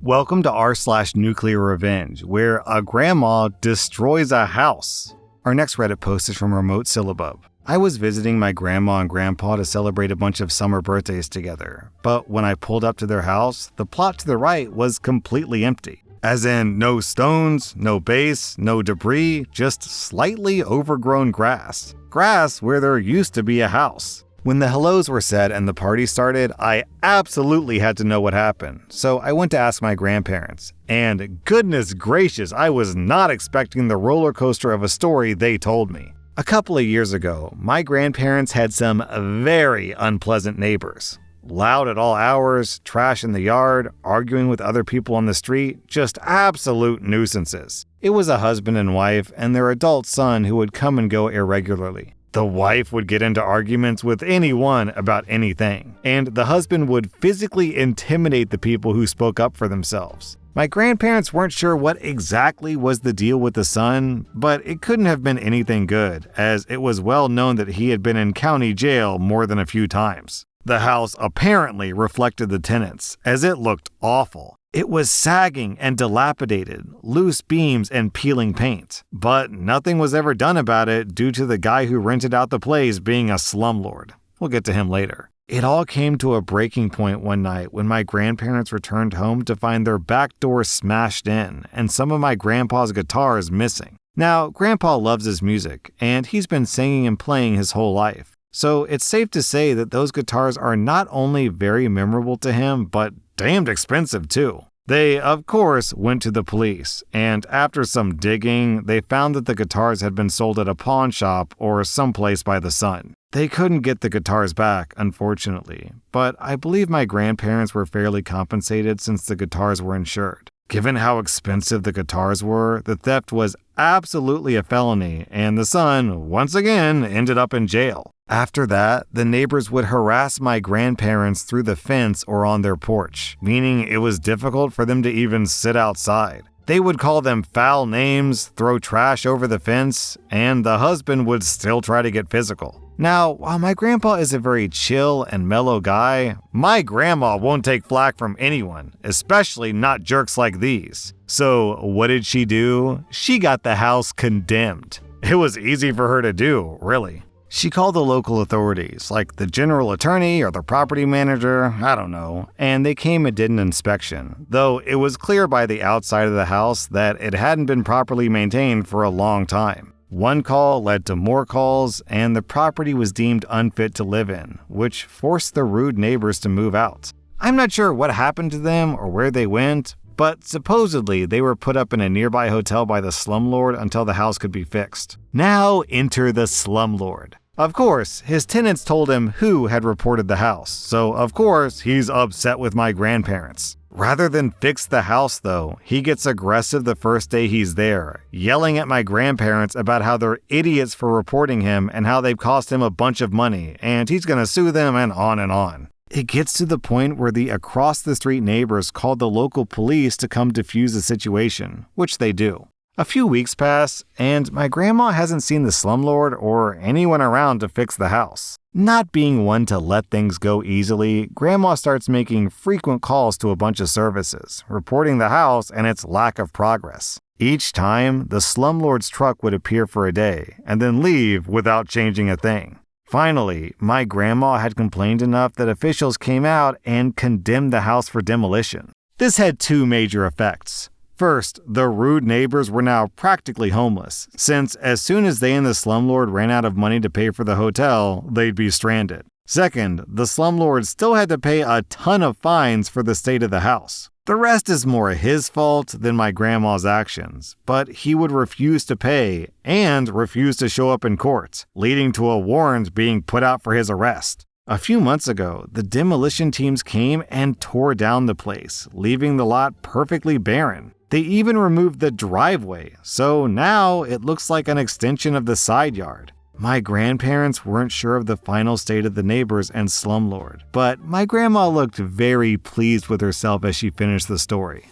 Welcome to r/slash Nuclearrevenge, where a grandma destroys a house. Our next Reddit post is from Remote Syllabub. I was visiting my grandma and grandpa to celebrate a bunch of summer birthdays together, but when I pulled up to their house, the plot to the right was completely empty. As in, no stones, no base, no debris, just slightly overgrown grass. Grass where there used to be a house. When the hellos were said and the party started, I absolutely had to know what happened, so I went to ask my grandparents. And goodness gracious, I was not expecting the roller coaster of a story they told me. A couple of years ago, my grandparents had some very unpleasant neighbors. Loud at all hours, trash in the yard, arguing with other people on the street, just absolute nuisances. It was a husband and wife and their adult son who would come and go irregularly. The wife would get into arguments with anyone about anything, and the husband would physically intimidate the people who spoke up for themselves. My grandparents weren't sure what exactly was the deal with the son, but it couldn't have been anything good, as it was well known that he had been in county jail more than a few times. The house apparently reflected the tenants, as it looked awful. It was sagging and dilapidated, loose beams and peeling paint. But nothing was ever done about it due to the guy who rented out the place being a slumlord. We'll get to him later. It all came to a breaking point one night when my grandparents returned home to find their back door smashed in and some of my grandpa's guitars missing. Now, Grandpa loves his music, and he's been singing and playing his whole life. So it's safe to say that those guitars are not only very memorable to him, but damned expensive too. They, of course, went to the police, and after some digging, they found that the guitars had been sold at a pawn shop or someplace by the son. They couldn't get the guitars back, unfortunately, but I believe my grandparents were fairly compensated since the guitars were insured. Given how expensive the guitars were, the theft was absolutely a felony, and the son, once again, ended up in jail. After that, the neighbors would harass my grandparents through the fence or on their porch, meaning it was difficult for them to even sit outside. They would call them foul names, throw trash over the fence, and the husband would still try to get physical. Now, while my grandpa is a very chill and mellow guy, my grandma won't take flack from anyone, especially not jerks like these. So what did she do? She got the house condemned. It was easy for her to do, really. She called the local authorities, like the general attorney or the property manager, I don't know, and they came and did an inspection, though it was clear by the outside of the house that it hadn't been properly maintained for a long time. One call led to more calls, and the property was deemed unfit to live in, which forced the rude neighbors to move out. I'm not sure what happened to them or where they went, but supposedly they were put up in a nearby hotel by the slumlord until the house could be fixed. Now enter the slumlord. Of course, his tenants told him who had reported the house, so of course he's upset with my grandparents. Rather than fix the house though, he gets aggressive the first day he's there, yelling at my grandparents about how they're idiots for reporting him and how they've cost him a bunch of money, and he's gonna sue them and on and on. It gets to the point where the across-the-street neighbors called the local police to come defuse the situation, which they do. A few weeks pass, and my grandma hasn't seen the slumlord or anyone around to fix the house. Not being one to let things go easily, Grandma starts making frequent calls to a bunch of services, reporting the house and its lack of progress. Each time, the slumlord's truck would appear for a day, and then leave without changing a thing. Finally, my grandma had complained enough that officials came out and condemned the house for demolition. This had two major effects. First, the rude neighbors were now practically homeless, since as soon as they and the slumlord ran out of money to pay for the hotel, they'd be stranded. Second, the slumlord still had to pay a ton of fines for the state of the house. The rest is more his fault than my grandma's actions, but he would refuse to pay and refuse to show up in court, leading to a warrant being put out for his arrest. A few months ago, the demolition teams came and tore down the place, leaving the lot perfectly barren. They even removed the driveway, so now it looks like an extension of the side yard. My grandparents weren't sure of the final state of the neighbors and slumlord, but my grandma looked very pleased with herself as she finished the story.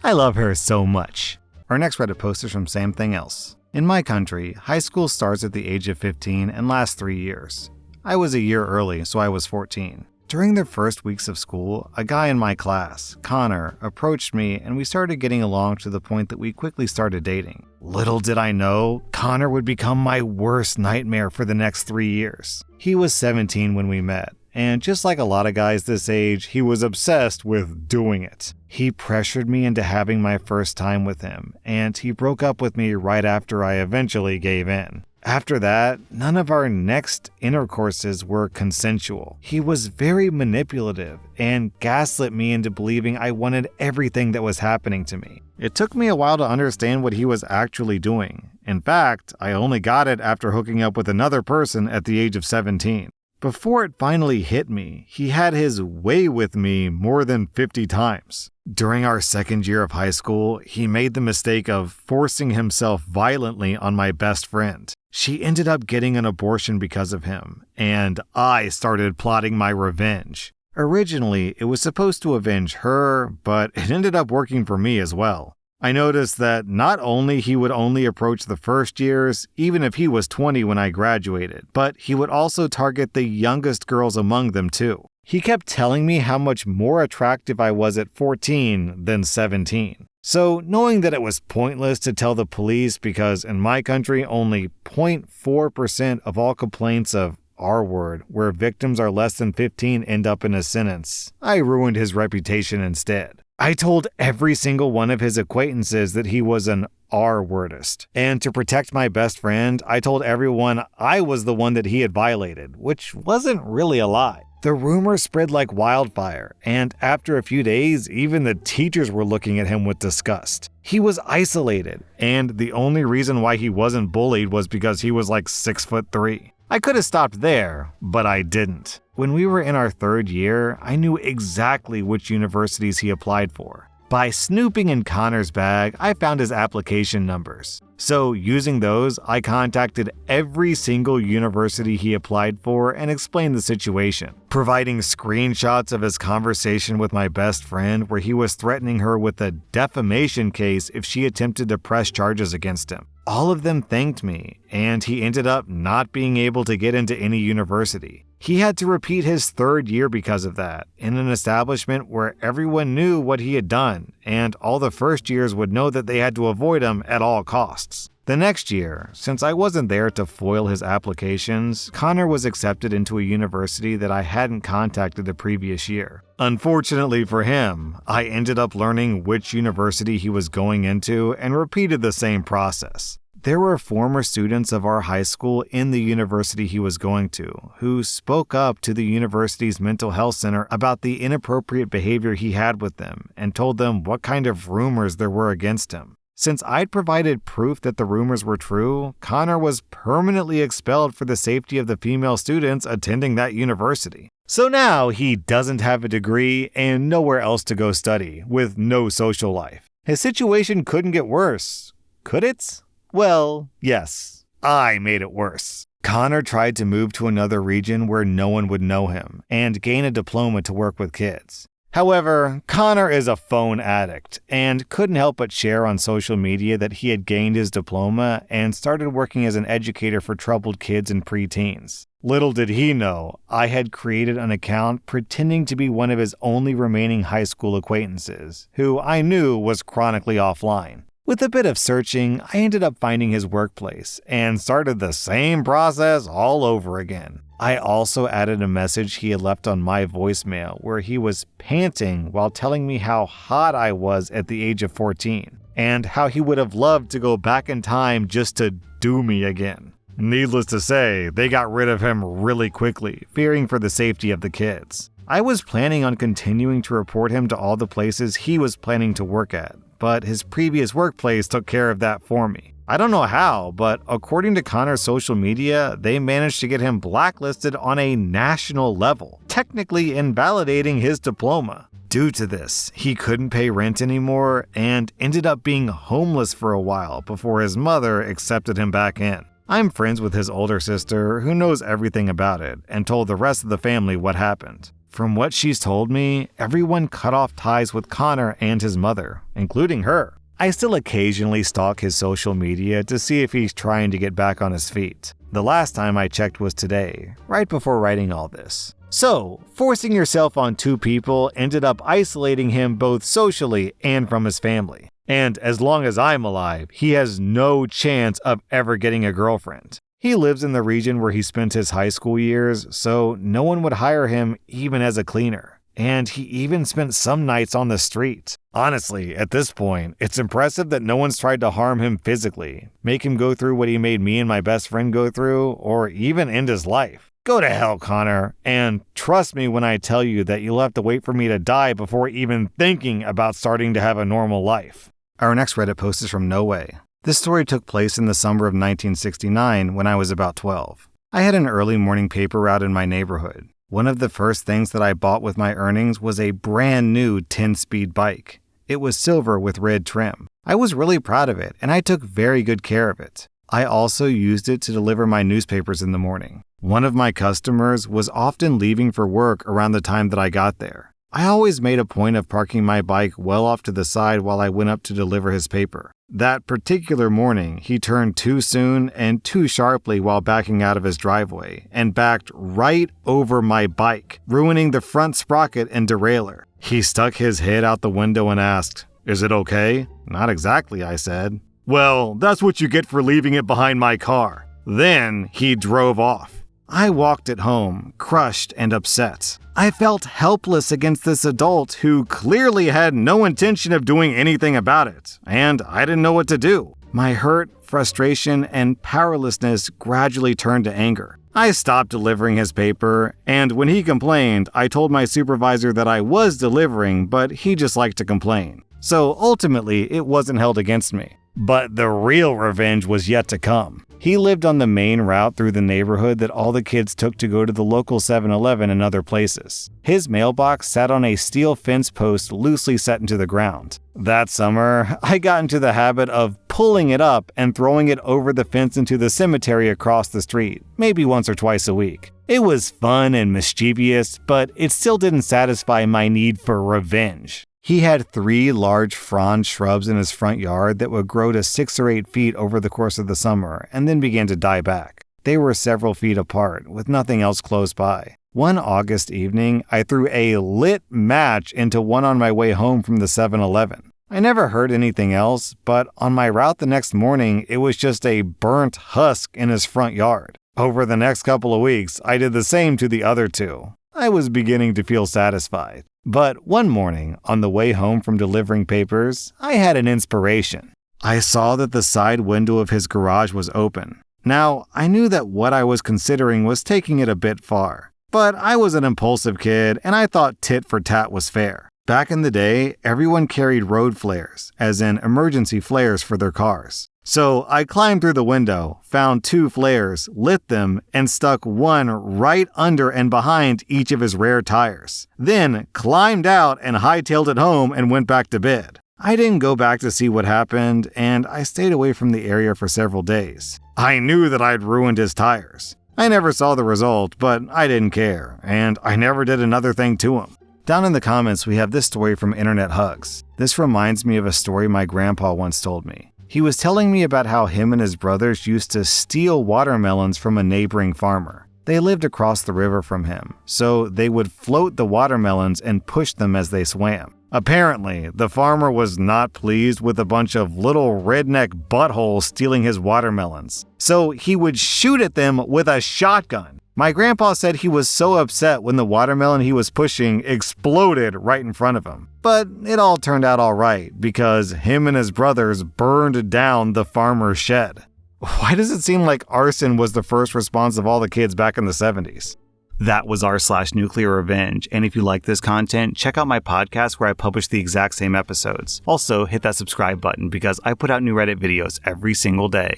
I love her so much. Our next Reddit post is from Something Else. In my country, high school starts at the age of 15 and lasts 3 years. I was a year early, so I was 14. During the first weeks of school, a guy in my class, Connor, approached me and we started getting along to the point that we quickly started dating. Little did I know, Connor would become my worst nightmare for the next 3 years. He was 17 when we met, and just like a lot of guys this age, he was obsessed with doing it. He pressured me into having my first time with him, and he broke up with me right after I eventually gave in. After that, none of our next intercourses were consensual. He was very manipulative and gaslit me into believing I wanted everything that was happening to me. It took me a while to understand what he was actually doing. In fact, I only got it after hooking up with another person at the age of 17. Before it finally hit me, he had his way with me more than 50 times. During our second year of high school, he made the mistake of forcing himself violently on my best friend. She ended up getting an abortion because of him, and I started plotting my revenge. Originally, it was supposed to avenge her, but it ended up working for me as well. I noticed that not only he would only approach the first years, even if he was 20 when I graduated, but he would also target the youngest girls among them too. He kept telling me how much more attractive I was at 14 than 17. So, knowing that it was pointless to tell the police because in my country only 0.4% of all complaints of R-word where victims are less than 15 end up in a sentence, I ruined his reputation instead. I told every single one of his acquaintances that he was an R-wordist. And to protect my best friend, I told everyone I was the one that he had violated, which wasn't really a lie. The rumor spread like wildfire, and after a few days, even the teachers were looking at him with disgust. He was isolated, and the only reason why he wasn't bullied was because he was like 6'3". I could have stopped there, but I didn't. When we were in our third year, I knew exactly which universities he applied for. By snooping in Connor's bag, I found his application numbers. So using those, I contacted every single university he applied for and explained the situation, providing screenshots of his conversation with my best friend where he was threatening her with a defamation case if she attempted to press charges against him. All of them thanked me, and he ended up not being able to get into any university. He had to repeat his third year because of that, in an establishment where everyone knew what he had done, and all the first years would know that they had to avoid him at all costs. The next year, since I wasn't there to foil his applications, Connor was accepted into a university that I hadn't contacted the previous year. Unfortunately for him, I ended up learning which university he was going into and repeated the same process. There were former students of our high school in the university he was going to who spoke up to the university's mental health center about the inappropriate behavior he had with them and told them what kind of rumors there were against him. Since I'd provided proof that the rumors were true, Connor was permanently expelled for the safety of the female students attending that university. So now he doesn't have a degree and nowhere else to go study, with no social life. His situation couldn't get worse, could it? Well, yes, I made it worse. Connor tried to move to another region where no one would know him and gain a diploma to work with kids. However, Connor is a phone addict and couldn't help but share on social media that he had gained his diploma and started working as an educator for troubled kids and preteens. Little did he know, I had created an account pretending to be one of his only remaining high school acquaintances, who I knew was chronically offline. With a bit of searching, I ended up finding his workplace and started the same process all over again. I also added a message he had left on my voicemail where he was panting while telling me how hot I was at the age of 14 and how he would have loved to go back in time just to do me again. Needless to say, they got rid of him really quickly, fearing for the safety of the kids. I was planning on continuing to report him to all the places he was planning to work at, but his previous workplace took care of that for me. I don't know how, but according to Connor's social media, they managed to get him blacklisted on a national level, technically invalidating his diploma. Due to this, he couldn't pay rent anymore and ended up being homeless for a while before his mother accepted him back in. I'm friends with his older sister, who knows everything about it, and told the rest of the family what happened. From what she's told me, everyone cut off ties with Connor and his mother, including her. I still occasionally stalk his social media to see if he's trying to get back on his feet. The last time I checked was today, right before writing all this. So, forcing yourself on two people ended up isolating him both socially and from his family. And as long as I'm alive, he has no chance of ever getting a girlfriend. He lives in the region where he spent his high school years, so no one would hire him even as a cleaner. And he even spent some nights on the street. Honestly, at this point, it's impressive that no one's tried to harm him physically, make him go through what he made me and my best friend go through, or even end his life. Go to hell, Connor, and trust me when I tell you that you'll have to wait for me to die before even thinking about starting to have a normal life. Our next Reddit post is from No Way. This story took place in the summer of 1969 when I was about 12. I had an early morning paper route in my neighborhood. One of the first things that I bought with my earnings was a brand new 10-speed bike. It was silver with red trim. I was really proud of it, and I took very good care of it. I also used it to deliver my newspapers in the morning. One of my customers was often leaving for work around the time that I got there. I always made a point of parking my bike well off to the side while I went up to deliver his paper. That particular morning, he turned too soon and too sharply while backing out of his driveway and backed right over my bike, ruining the front sprocket and derailleur. He stuck his head out the window and asked, "Is it okay?" "Not exactly," I said. "Well, that's what you get for leaving it behind my car." Then he drove off. I walked it home, crushed and upset. I felt helpless against this adult who clearly had no intention of doing anything about it, and I didn't know what to do. My hurt, frustration, and powerlessness gradually turned to anger. I stopped delivering his paper, and when he complained, I told my supervisor that I was delivering, but he just liked to complain. So ultimately, it wasn't held against me. But the real revenge was yet to come. He lived on the main route through the neighborhood that all the kids took to go to the local 7-Eleven and other places. His mailbox sat on a steel fence post loosely set into the ground. That summer, I got into the habit of pulling it up and throwing it over the fence into the cemetery across the street, maybe once or twice a week. It was fun and mischievous, but it still didn't satisfy my need for revenge. He had 3 large frond shrubs in his front yard that would grow to 6 or 8 feet over the course of the summer and then began to die back. They were several feet apart, with nothing else close by. One August evening, I threw a lit match into one on my way home from the 7-Eleven. I never heard anything else, but on my route the next morning, it was just a burnt husk in his front yard. Over the next couple of weeks, I did the same to the other 2. I was beginning to feel satisfied. But one morning, on the way home from delivering papers, I had an inspiration. I saw that the side window of his garage was open. Now, I knew that what I was considering was taking it a bit far. But I was an impulsive kid, and I thought tit for tat was fair. Back in the day, everyone carried road flares, as in emergency flares for their cars. So I climbed through the window, found 2 flares, lit them, and stuck one right under and behind each of his rear tires. Then climbed out and hightailed it home and went back to bed. I didn't go back to see what happened, and I stayed away from the area for several days. I knew that I'd ruined his tires. I never saw the result, but I didn't care, and I never did another thing to him. Down in the comments, we have this story from Internet Hugs. This reminds me of a story my grandpa once told me. He was telling me about how him and his brothers used to steal watermelons from a neighboring farmer. They lived across the river from him, so they would float the watermelons and push them as they swam. Apparently, the farmer was not pleased with a bunch of little redneck buttholes stealing his watermelons, so he would shoot at them with a shotgun. My grandpa said he was so upset when the watermelon he was pushing exploded right in front of him. But it all turned out all right because him and his brothers burned down the farmer's shed. Why does it seem like arson was the first response of all the kids back in the 70s? That was r/Nuclearrevenge, and if you like this content, check out my podcast where I publish the exact same episodes. Also, hit that subscribe button because I put out new Reddit videos every single day.